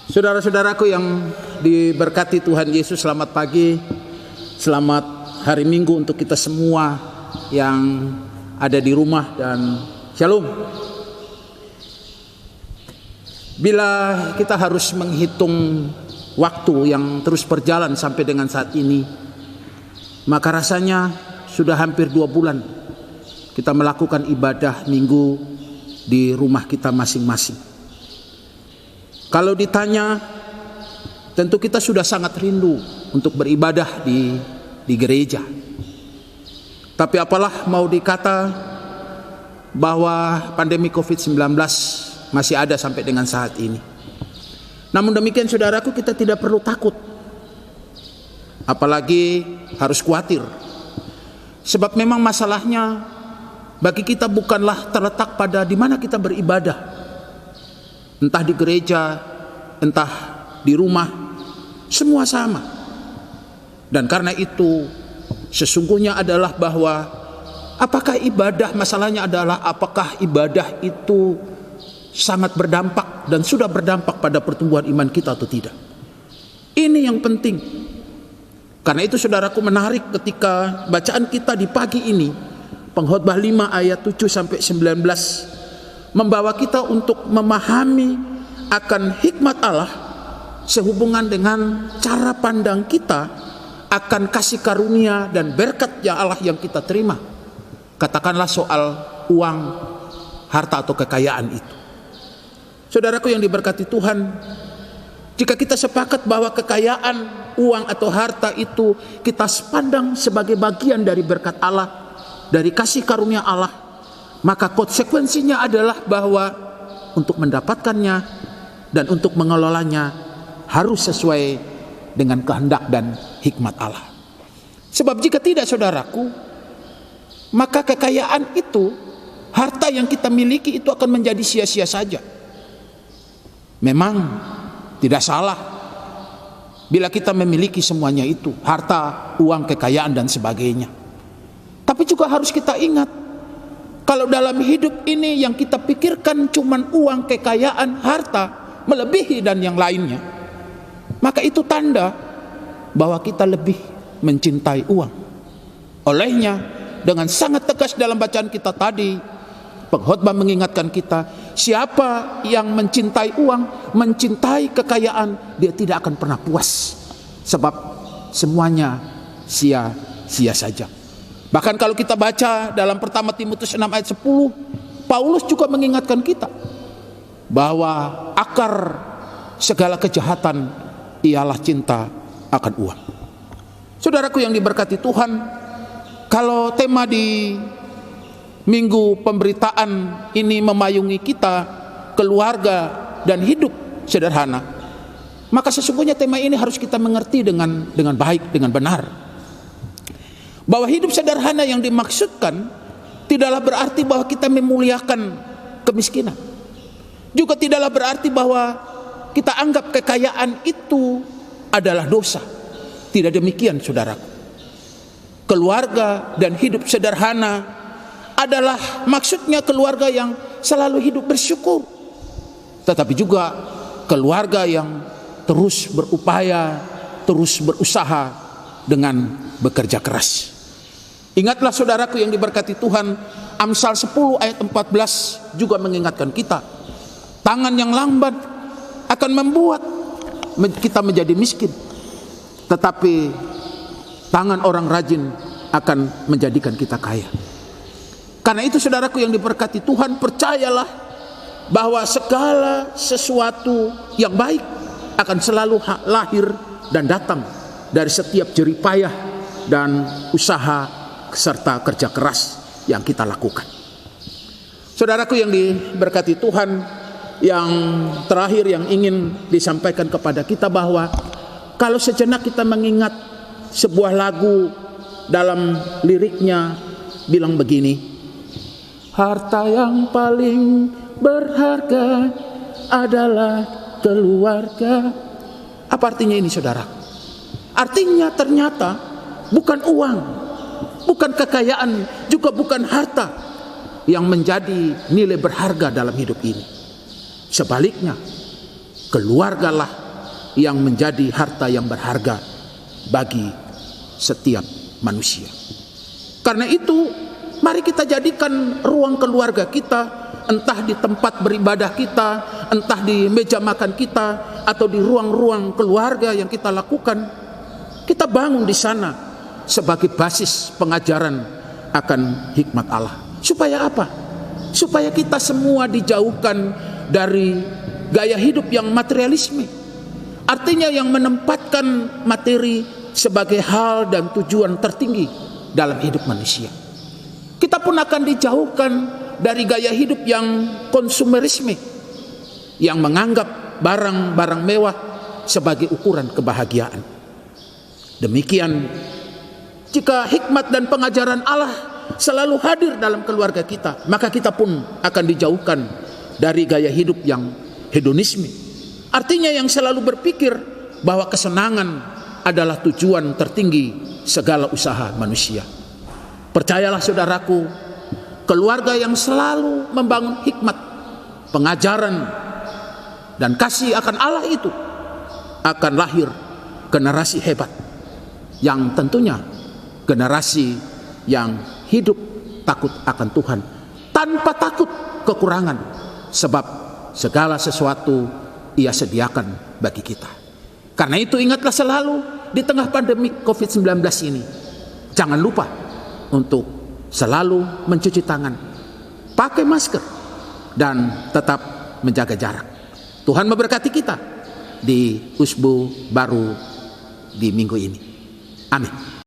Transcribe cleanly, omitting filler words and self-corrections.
Saudara-saudaraku yang diberkati Tuhan Yesus, selamat pagi, selamat hari Minggu untuk kita semua yang ada di rumah, dan shalom. Bila kita harus menghitung waktu yang terus berjalan sampai dengan saat ini, maka rasanya sudah hampir 2 bulan kita melakukan ibadah minggu di rumah kita masing-masing. Kalau ditanya, tentu kita sudah sangat rindu untuk beribadah di gereja. Tapi apalah mau dikata bahwa pandemi COVID-19 masih ada sampai dengan saat ini. Namun demikian saudaraku, kita tidak perlu takut, apalagi harus khawatir. Sebab memang masalahnya bagi kita bukanlah terletak pada di mana kita beribadah, entah di gereja, entah di rumah, semua sama. Dan karena itu sesungguhnya adalah bahwa apakah ibadah, masalahnya adalah apakah ibadah itu sangat berdampak dan sudah berdampak pada pertumbuhan iman kita atau tidak. Ini yang penting. Karena itu saudaraku, menarik ketika bacaan kita di pagi ini, Pengkhotbah 5 ayat 7 sampai 19 membawa kita untuk memahami akan hikmat Allah sehubungan dengan cara pandang kita akan kasih karunia dan berkat ya Allah yang kita terima. Katakanlah soal uang, harta atau kekayaan itu. Saudaraku yang diberkati Tuhan, jika kita sepakat bahwa kekayaan, uang atau harta itu kita pandang sebagai bagian dari berkat Allah, dari kasih karunia Allah, maka konsekuensinya adalah bahwa untuk mendapatkannya dan untuk mengelolanya harus sesuai dengan kehendak dan hikmat Allah. Sebab jika tidak saudaraku, maka kekayaan itu, harta yang kita miliki itu akan menjadi sia-sia saja. Memang tidak salah bila kita memiliki semuanya itu, harta, uang, kekayaan dan sebagainya. Tapi juga harus kita ingat, kalau dalam hidup ini yang kita pikirkan cuman uang, kekayaan, harta, melebihi dan yang lainnya, maka itu tanda bahwa kita lebih mencintai uang. Olehnya, dengan sangat tegas dalam bacaan kita tadi, pengkhotbah mengingatkan kita, siapa yang mencintai uang, mencintai kekayaan, dia tidak akan pernah puas. Sebab semuanya sia-sia saja. Bahkan kalau kita baca dalam pertama Timotius 6 ayat 10, Paulus juga mengingatkan kita bahwa akar segala kejahatan ialah cinta akan uang. Saudaraku yang diberkati Tuhan, kalau tema di minggu pemberitaan ini memayungi kita, keluarga dan hidup sederhana, maka sesungguhnya tema ini harus kita mengerti dengan baik, dengan benar. Bahwa hidup sederhana yang dimaksudkan tidaklah berarti bahwa kita memuliakan kemiskinan. Juga tidaklah berarti bahwa kita anggap kekayaan itu adalah dosa. Tidak demikian saudaraku. Keluarga dan hidup sederhana adalah maksudnya keluarga yang selalu hidup bersyukur, tetapi juga keluarga yang terus berupaya, terus berusaha dengan bekerja keras. Ingatlah saudaraku yang diberkati Tuhan, Amsal 10 ayat 14 juga mengingatkan kita, tangan yang lambat akan membuat kita menjadi miskin, tetapi tangan orang rajin akan menjadikan kita kaya. Karena itu saudaraku yang diberkati Tuhan, percayalah bahwa segala sesuatu yang baik akan selalu lahir dan datang dari setiap jerih payah dan usaha serta kerja keras yang kita lakukan. Saudaraku yang diberkati Tuhan, yang terakhir yang ingin disampaikan kepada kita bahwa kalau sejenak kita mengingat sebuah lagu dalam liriknya bilang begini, harta yang paling berharga adalah keluarga. Apa artinya ini saudara? Artinya ternyata bukan uang, bukan kekayaan, juga bukan harta yang menjadi nilai berharga dalam hidup ini. Sebaliknya, keluargalah yang menjadi harta yang berharga bagi setiap manusia. Karena itu, mari kita jadikan ruang keluarga kita, entah di tempat beribadah kita, entah di meja makan kita, atau di ruang-ruang keluarga yang kita lakukan, kita bangun di sana sebagai basis pengajaran akan hikmat Allah. Supaya apa? Supaya kita semua dijauhkan dari gaya hidup yang materialisme. Artinya yang menempatkan materi sebagai hal dan tujuan tertinggi dalam hidup manusia. Kita pun akan dijauhkan dari gaya hidup yang konsumerisme, yang menganggap barang-barang mewah sebagai ukuran kebahagiaan. Demikian, jika hikmat dan pengajaran Allah selalu hadir dalam keluarga kita, maka kita pun akan dijauhkan dari gaya hidup yang hedonisme. Artinya yang selalu berpikir bahwa kesenangan adalah tujuan tertinggi segala usaha manusia. Percayalah saudaraku, keluarga yang selalu membangun hikmat, pengajaran, dan kasih akan Allah itu akan lahir generasi hebat, yang tentunya generasi yang hidup takut akan Tuhan, tanpa takut kekurangan, sebab segala sesuatu Ia sediakan bagi kita. Karena itu ingatlah selalu di tengah pandemi COVID-19 ini, jangan lupa untuk selalu mencuci tangan, pakai masker, dan tetap menjaga jarak. Tuhan memberkati kita di usbu baru di minggu ini. Amin.